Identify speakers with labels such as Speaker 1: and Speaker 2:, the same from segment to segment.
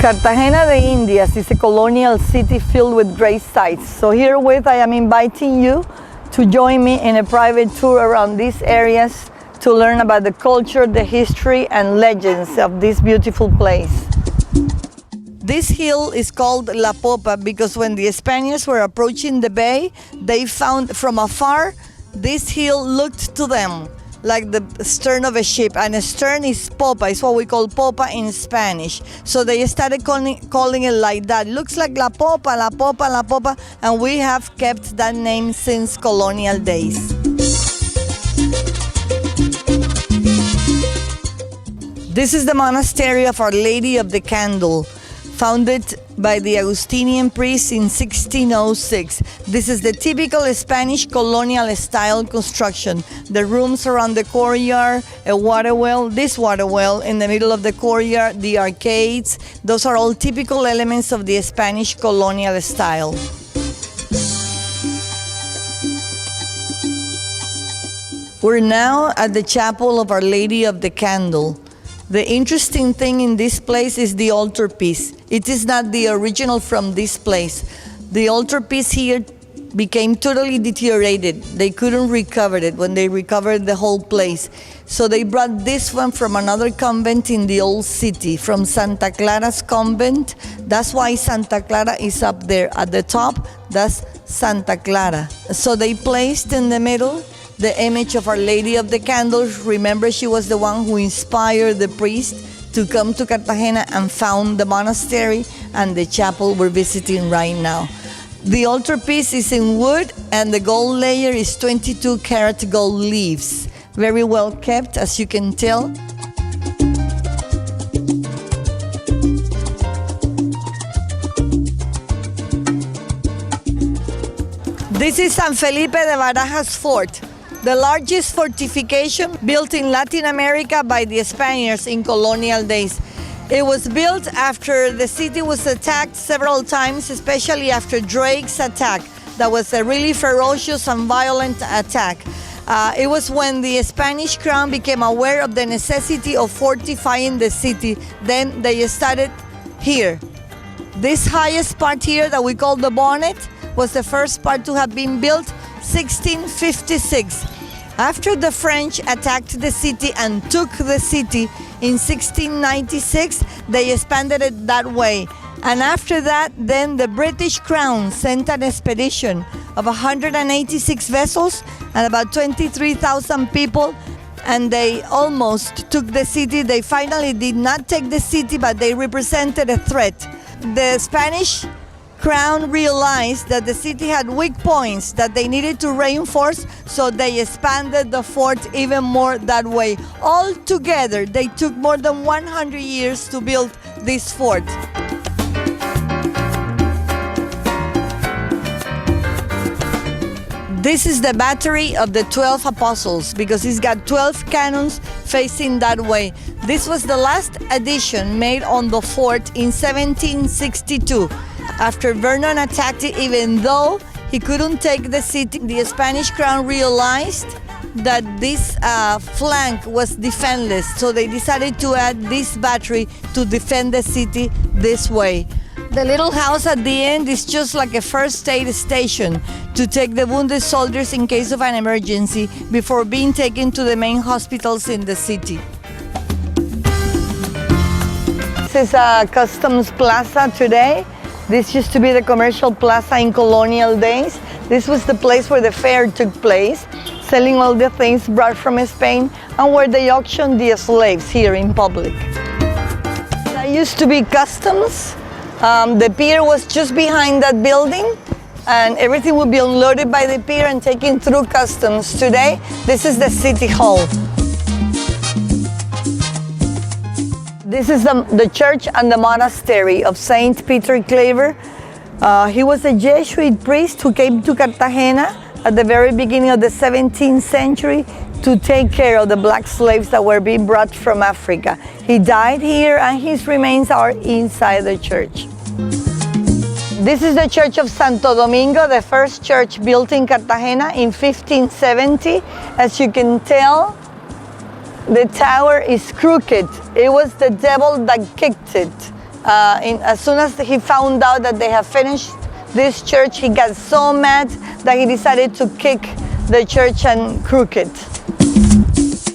Speaker 1: Cartagena de Indias is a colonial city filled with great sights. So herewith I am inviting you to join me in a private tour around these areas to learn about the culture, the history, and legends of this beautiful place. This hill is called La Popa because when the Spaniards were approaching the bay, they found from afar this hill looked to them like the stern of a ship, and a stern is popa, it's what we call popa in Spanish. So they started calling it like that. Looks like La Popa, La Popa, La Popa, and we have kept that name since colonial days. This is the monastery of Our Lady of the Candle, founded by the Augustinian priests in 1606. This is the typical Spanish colonial style construction. The rooms around the courtyard, a water well, this water well in the middle of the courtyard, the arcades, those are all typical elements of the Spanish colonial style. We're now at the chapel of Our Lady of the Candle. The interesting thing in this place is the altarpiece. It is not the original from this place. The altarpiece here became totally deteriorated. They couldn't recover it when they recovered the whole place. So they brought this one from another convent in the old city, from Santa Clara's convent. That's why Santa Clara is up there at the top. That's Santa Clara. So they placed in the middle the image of Our Lady of the Candles. Remember, she was the one who inspired the priest to come to Cartagena and found the monastery and the chapel we're visiting right now. The altarpiece is in wood and the gold layer is 22 karat gold leaves. Very well kept, as you can tell. This is San Felipe de Barajas Fort, the largest fortification built in Latin America by the Spaniards in colonial days. It was built after the city was attacked several times, especially after Drake's attack. That was a really ferocious and violent attack. It was when the Spanish crown became aware of the necessity of fortifying the city. Then they started here. This highest part here that we call the bonnet was the first part to have been built 1656. After the French attacked the city and took the city in 1696, they expanded it that way. And after that, then the British Crown sent an expedition of 186 vessels and about 23,000 people, and they almost took the city. They finally did not take the city, but they represented a threat. The Spanish Crown realized that the city had weak points that they needed to reinforce, so they expanded the fort even more that way. All together, they took more than 100 years to build this fort. This is the battery of the 12 apostles because it's got 12 cannons facing that way. This was the last addition made on the fort in 1762. After Vernon attacked it, even though he couldn't take the city, the Spanish crown realized that this flank was defenseless, so they decided to add this battery to defend the city this way. The little house at the end is just like a first aid station to take the wounded soldiers in case of an emergency before being taken to the main hospitals in the city. This is a customs plaza today. This used to be the commercial plaza in colonial days. This was the place where the fair took place, selling all the things brought from Spain and where they auctioned the slaves here in public. That used to be customs. The pier was just behind that building and everything would be unloaded by the pier and taken through customs. Today, this is the city hall. This is the church and the monastery of Saint Peter Claver. He was a Jesuit priest who came to Cartagena at the very beginning of the 17th century to take care of the black slaves that were being brought from Africa. He died here and his remains are inside the church. This is the church of Santo Domingo, the first church built in Cartagena in 1570. As you can tell, the tower is crooked. It was the devil that kicked it. As soon as he found out that they have finished this church, he got so mad that he decided to kick the church and crook it.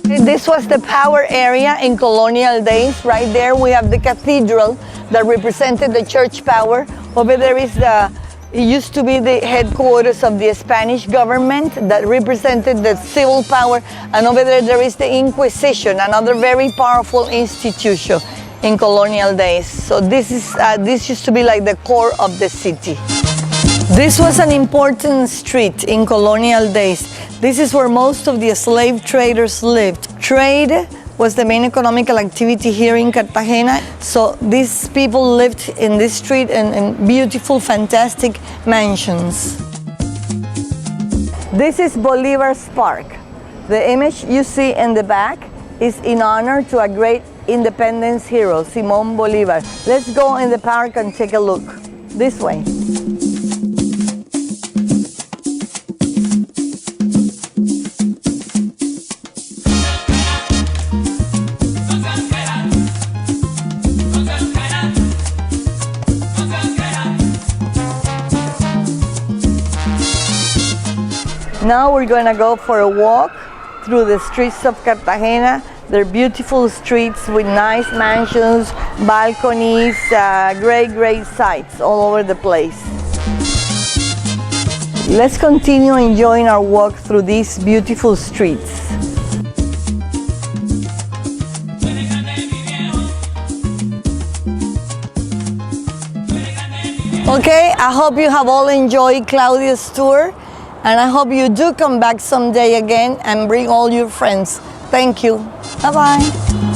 Speaker 1: This was the power area in colonial days. Right there we have the cathedral that represented the church power. Over there is it used to be the headquarters of the Spanish government that represented the civil power. And over there is the Inquisition, another very powerful institution in colonial days. So this used to be like the core of the city. This was an important street in colonial days. This is where most of the slave traders lived. Trade was the main economical activity here in Cartagena. So these people lived in this street in beautiful, fantastic mansions. This is Bolivar's Park. The image you see in the back is in honor to a great independence hero, Simón Bolívar. Let's go in the park and take a look. This way. Now we're going to go for a walk through the streets of Cartagena. They're beautiful streets with nice mansions, balconies, great sights all over the place. Let's continue enjoying our walk through these beautiful streets. Okay, I hope you have all enjoyed Claudia's tour. And I hope you do come back someday again and bring all your friends. Thank you. Bye-bye.